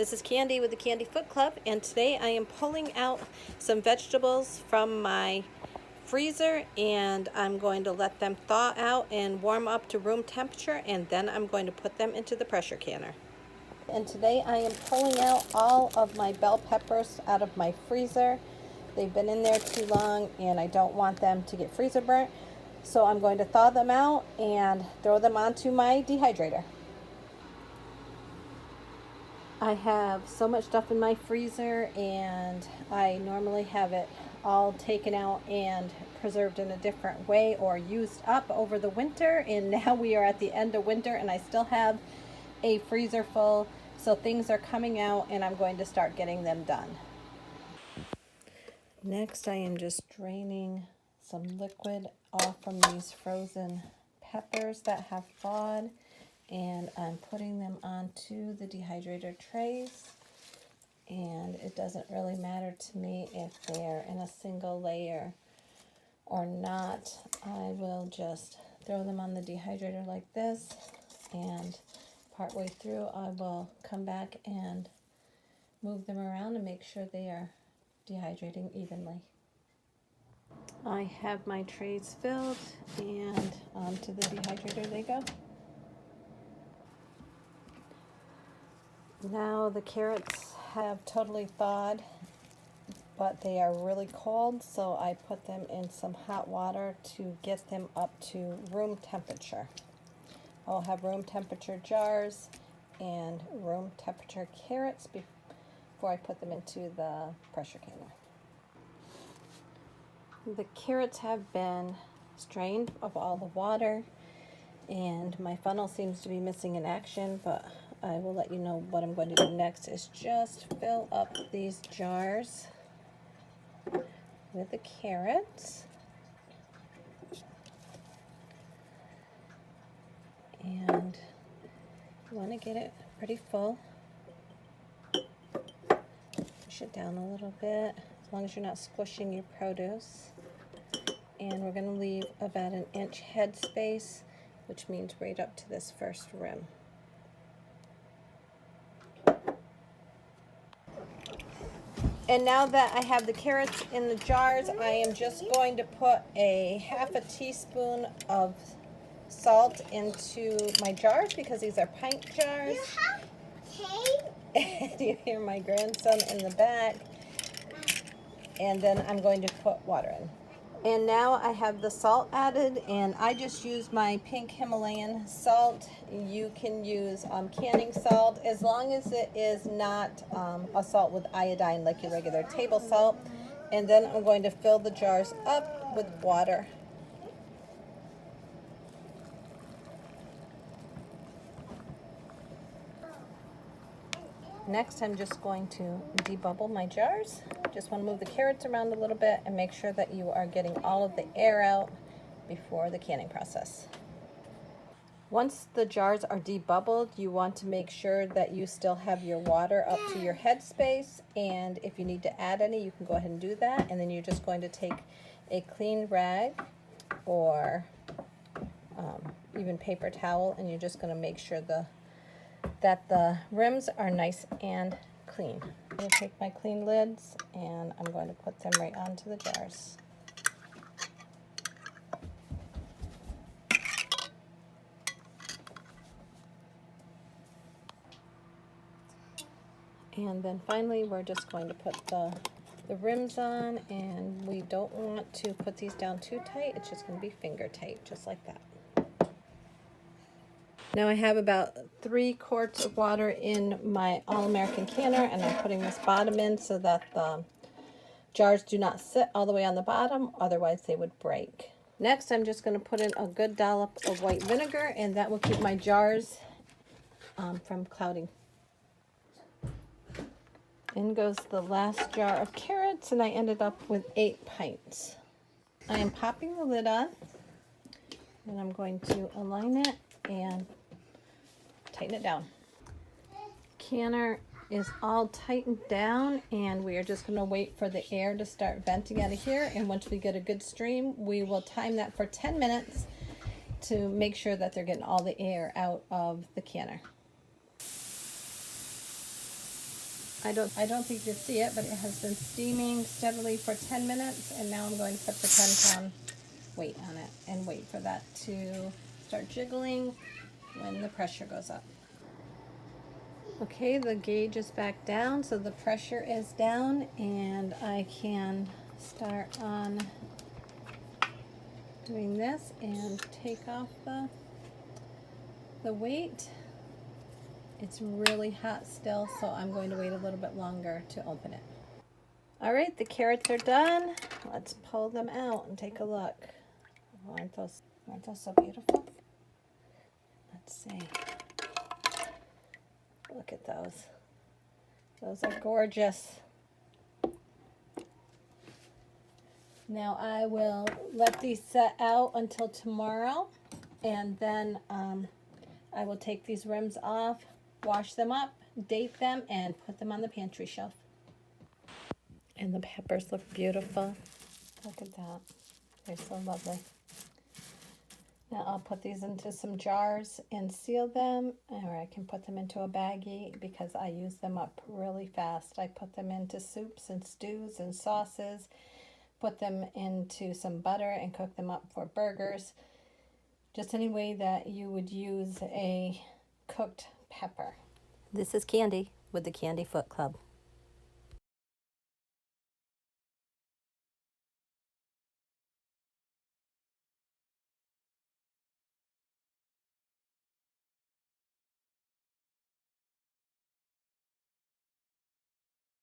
This is Candy with the Candy Foot Club, and today I am pulling out some vegetables from my freezer, and I'm going to let them thaw out and warm up to room temperature, and then I'm going to put them into the pressure canner. And today I am pulling out all of my bell peppers out of my freezer. They've been in there too long and I don't want them to get freezer burnt, so I'm going to thaw them out and throw them onto my dehydrator. I have so much stuff in my freezer, and I normally have it all taken out and preserved in a different way or used up over the winter, and now we are at the end of winter and I still have a freezer full, so things are coming out and I'm going to start getting them done. Next, I am just draining some liquid off from these frozen peppers that have thawed, and I'm putting them onto the dehydrator trays. And it doesn't really matter to me if they're in a single layer or not. I will just throw them on the dehydrator like this, and partway through I will come back and move them around and make sure they are dehydrating evenly. I have my trays filled, and onto the dehydrator they go. Now the carrots have totally thawed, but they are really cold, so I put them in some hot water to get them up to room temperature. I'll have room temperature jars and room temperature carrots before I put them into the pressure canner. The carrots have been strained of all the water, and my funnel seems to be missing in action, but I will let you know what I'm going to do next is just fill up these jars with the carrots. And you want to get it pretty full. Push it down a little bit, as long as you're not squishing your produce. And we're going to leave about an inch head space, which means right up to this first rim. And now that I have the carrots in the jars, I am just going to put a half a teaspoon of salt into my jars, because these are pint jars. Do you hear my grandson in the back? And then I'm going to put water in. And now I have the salt added, and I just use my pink Himalayan salt. You can use canning salt, as long as it is not a salt with iodine like your regular table salt. And then I'm going to fill the jars up with water. Next, I'm just going to debubble my jars. Just want to move the carrots around a little bit and make sure that you are getting all of the air out before the canning process. Once the jars are debubbled, you want to make sure that you still have your water up to your head space, and if you need to add any, you can go ahead and do that. And then you're just going to take a clean rag or even paper towel, and you're just going to make sure that the rims are nice and clean. I'm going to take my clean lids and I'm going to put them right onto the jars. And then finally we're just going to put the rims on, and we don't want to put these down too tight. It's just going to be finger tight, just like that. Now I have about 3 quarts of water in my All-American canner, and I'm putting this bottom in so that the jars do not sit all the way on the bottom, otherwise they would break. Next, I'm just going to put in a good dollop of white vinegar, and that will keep my jars from clouding. In goes the last jar of carrots, and I ended up with 8 pints. I am popping the lid on, and I'm going to align it and tighten it down. Canner is all tightened down, and we are just going to wait for the air to start venting out of here, and once we get a good stream, we will time that for 10 minutes to make sure that they're getting all the air out of the canner. I don't think you see it, but it has been steaming steadily for 10 minutes, and now I'm going to put the 10-pound weight on it and wait for that to start jiggling when the pressure goes up. Okay, the gauge is back down, so the pressure is down, and I can start on doing this and take off the weight. It's really hot still, so I'm going to wait a little bit longer to open it. All right, the carrots are done. Let's pull them out and take a look. Oh, aren't those so beautiful? Let's see. Look at those. Those are gorgeous. Now I will let these set out until tomorrow, and then I will take these rims off, wash them up, date them, and put them on the pantry shelf. And the peppers look beautiful. Look at that. They're so lovely. Now I'll put these into some jars and seal them, or I can put them into a baggie because I use them up really fast. I put them into soups and stews and sauces, put them into some butter and cook them up for burgers. Just any way that you would use a cooked pepper. This is Candy with the Candy Foot Club.